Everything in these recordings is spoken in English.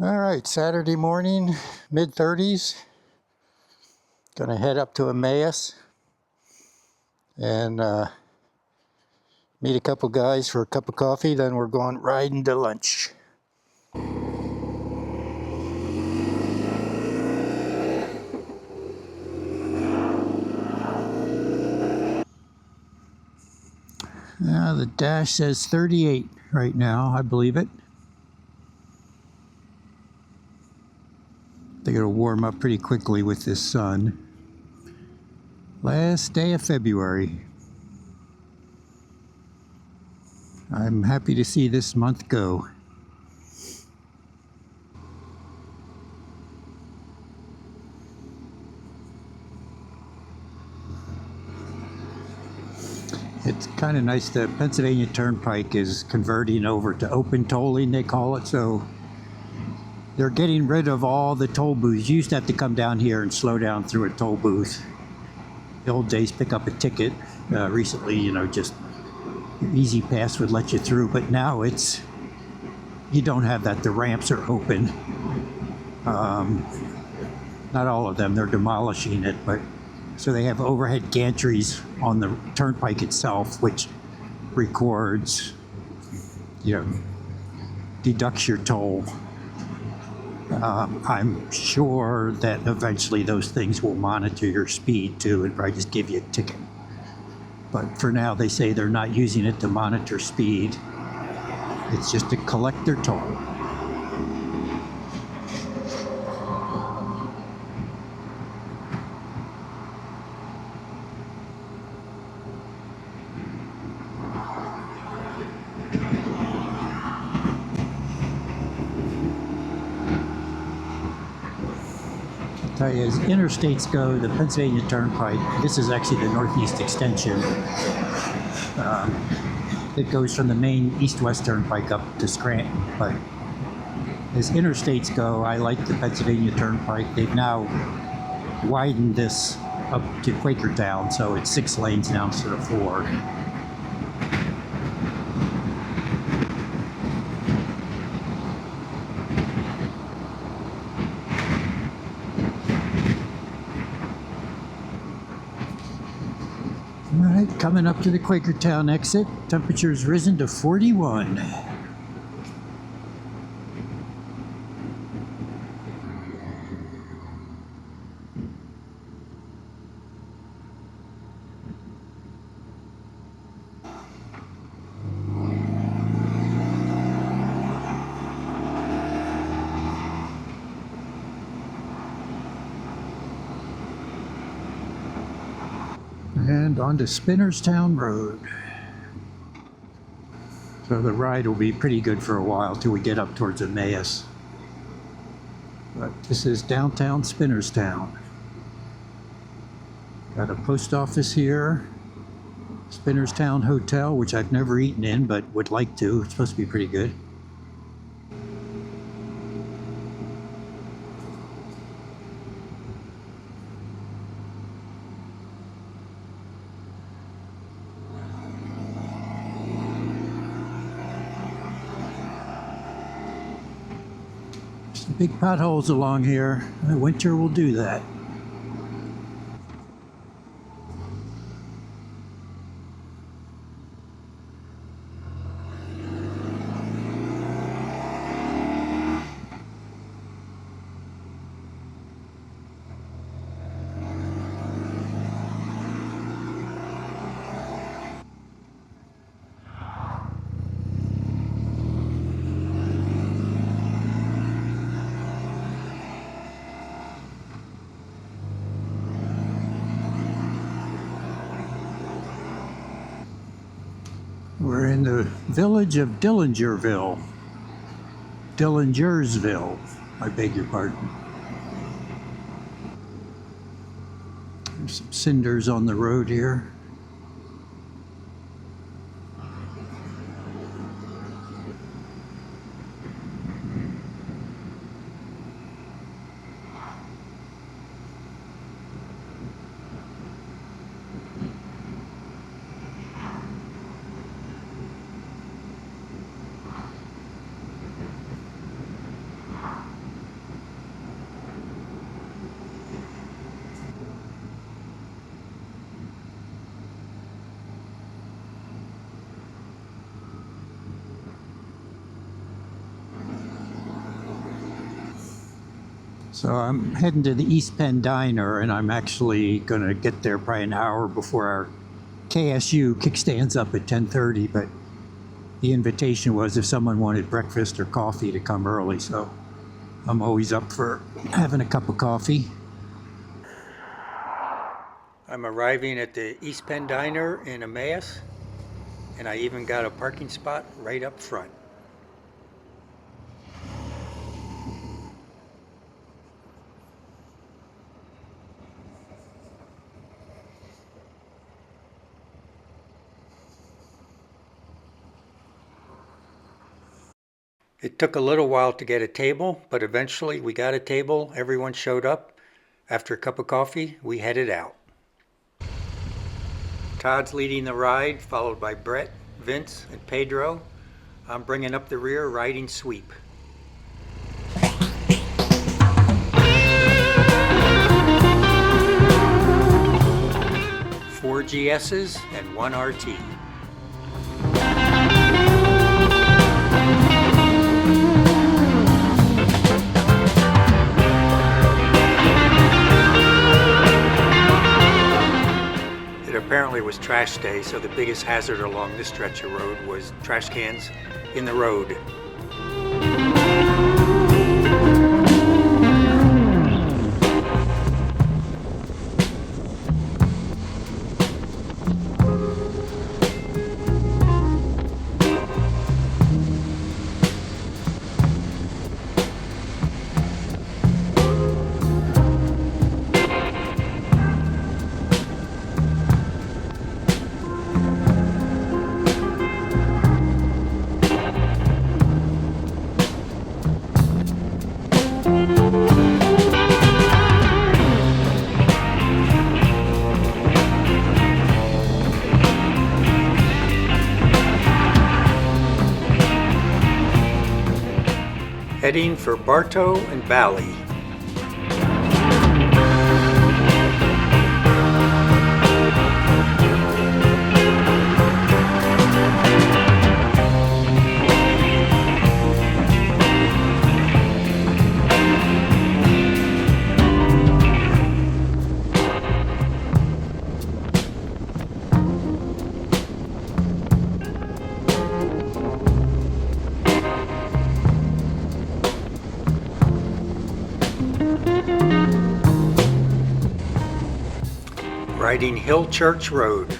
All right, Saturday morning, mid-30s. Gonna head up to Emmaus and meet a couple guys for a cup of coffee. Then we're going riding to lunch. The dash says 38 right now, I believe it. They're gonna warm up pretty quickly with this sun. Last day of February. I'm happy to see this month go. It's kind of nice. The Pennsylvania Turnpike is converting over to open tolling, they call it. So they're getting rid of all the toll booths. You used to have to come down here and slow down through a toll booth. The old days, pick up a ticket. Recently, just your Easy Pass would let you through, but now you don't have that. The ramps are open. Not all of them, they're demolishing it, but so they have overhead gantries on the turnpike itself, which records, deducts your toll. I'm sure that eventually those things will monitor your speed too and probably just give you a ticket. But for now, they say they're not using it to monitor speed. It's just to collect their toll. Tell you, as interstates go, the Pennsylvania Turnpike, this is actually the Northeast Extension. It goes from the main East-West Turnpike up to Scranton. But as interstates go, I like the Pennsylvania Turnpike. They've now widened this up to Quakertown, so it's 6 lanes now instead of 4. Alright, coming up to the Quakertown exit. Temperature's risen to 41. And on to Spinnerstown Road. So the ride will be pretty good for a while till we get up towards Emmaus. But this is downtown Spinnerstown. Got a post office here. Spinnerstown Hotel, which I've never eaten in but would like to. It's supposed to be pretty good. Big potholes along here. Winter will do that. We're in the village of Dillingersville. I beg your pardon. There's some cinders on the road here. So I'm heading to the East Penn Diner, and I'm actually going to get there probably an hour before our KSU kickstand's up at 10:30, but the invitation was if someone wanted breakfast or coffee to come early, so I'm always up for having a cup of coffee. I'm arriving at the East Penn Diner in Emmaus, and I even got a parking spot right up front. It took a little while to get a table, but eventually we got a table. Everyone showed up. After a cup of coffee, we headed out. Todd's leading the ride, followed by Brett, Vince, and Pedro. I'm bringing up the rear, riding sweep. 4 GS's and 1 RT. It apparently was trash day, so the biggest hazard along this stretch of road was trash cans in the road. Heading for Bartow and Valley. Riding Hill Church Road.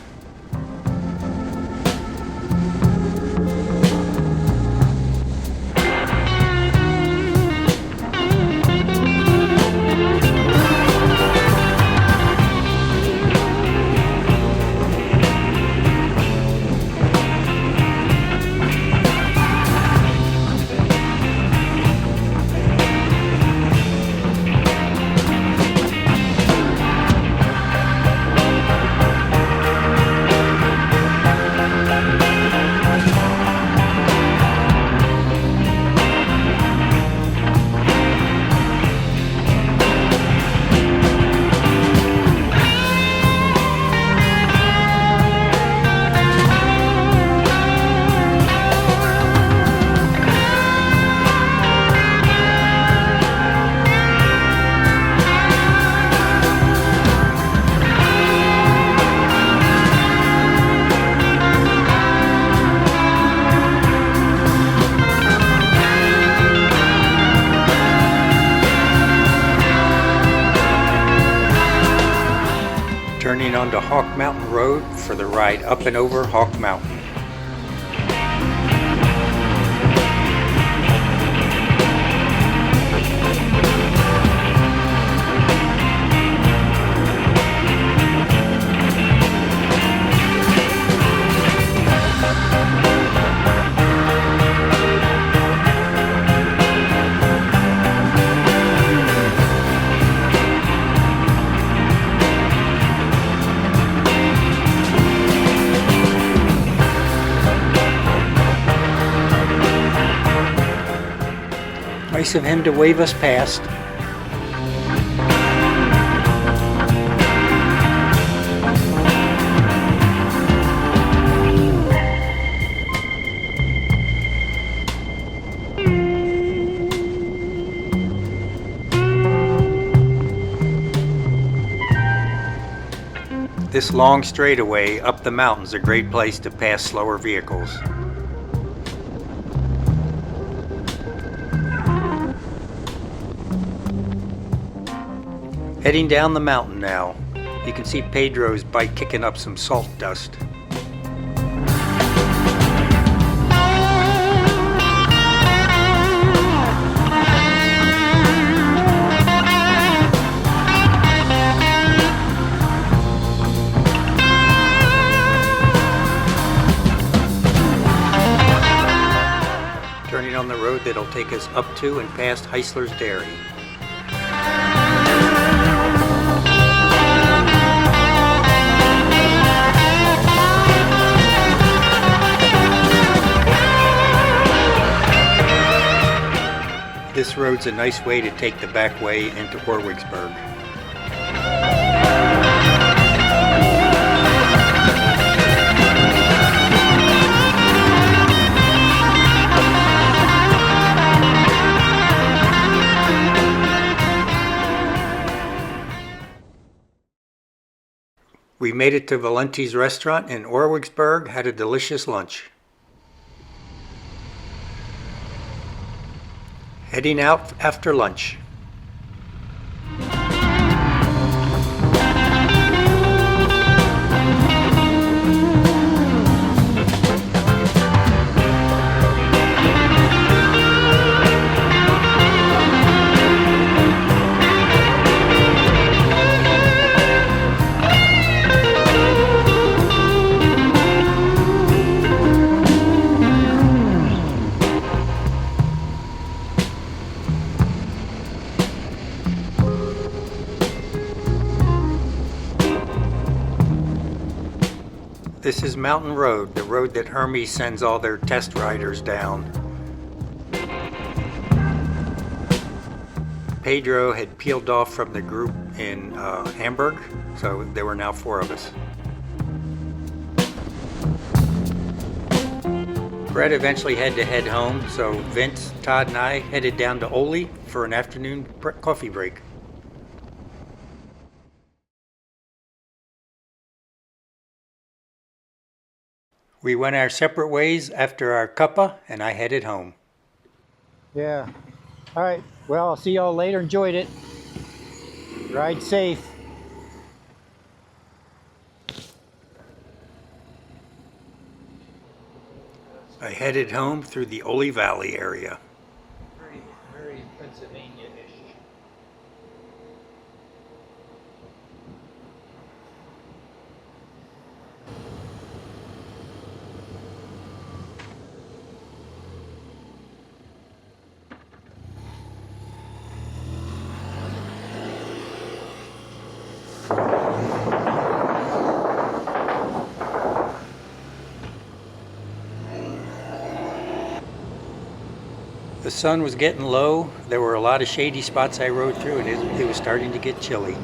Turning onto Hawk Mountain Road for the ride up and over Hawk Mountain. Nice of him to wave us past. This long straightaway up the mountain's a great place to pass slower vehicles. Heading down the mountain now. You can see Pedro's bike kicking up some salt dust. Turning on the road that'll take us up to and past Heisler's Dairy. This road's a nice way to take the back way into Orwigsburg. We made it to Valenti's restaurant in Orwigsburg, had a delicious lunch. Heading out after lunch. This is Mountain Road, the road that Hermes sends all their test riders down. Pedro had peeled off from the group in Hamburg, so there were now 4 of us. Brett eventually had to head home, so Vince, Todd, and I headed down to Ole for an afternoon coffee break. We went our separate ways after our cuppa, and I headed home. Yeah. All right. Well, I'll see y'all later. Enjoyed it. Ride safe. I headed home through the Lehigh Valley area. Very Pennsylvania-ish. The sun was getting low. There were a lot of shady spots I rode through, and it was starting to get chilly.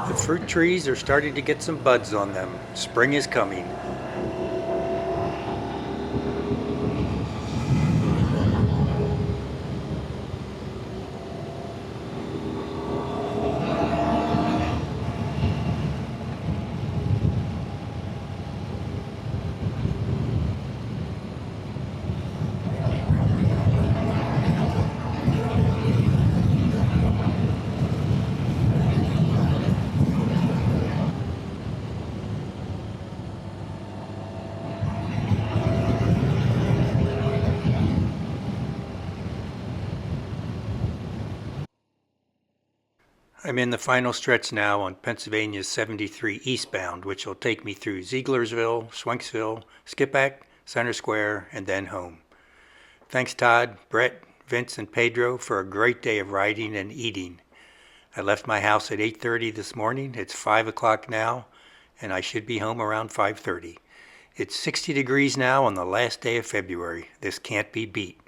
The fruit trees are starting to get some buds on them. Spring is coming. I'm in the final stretch now on Pennsylvania's 73 eastbound, which will take me through Zieglersville, Schwenksville, Skipack, Center Square, and then home. Thanks Todd, Brett, Vince, and Pedro for a great day of riding and eating. I left my house at 8:30 this morning. It's 5 o'clock now, and I should be home around 5:30. It's 60 degrees now on the last day of February. This can't be beat.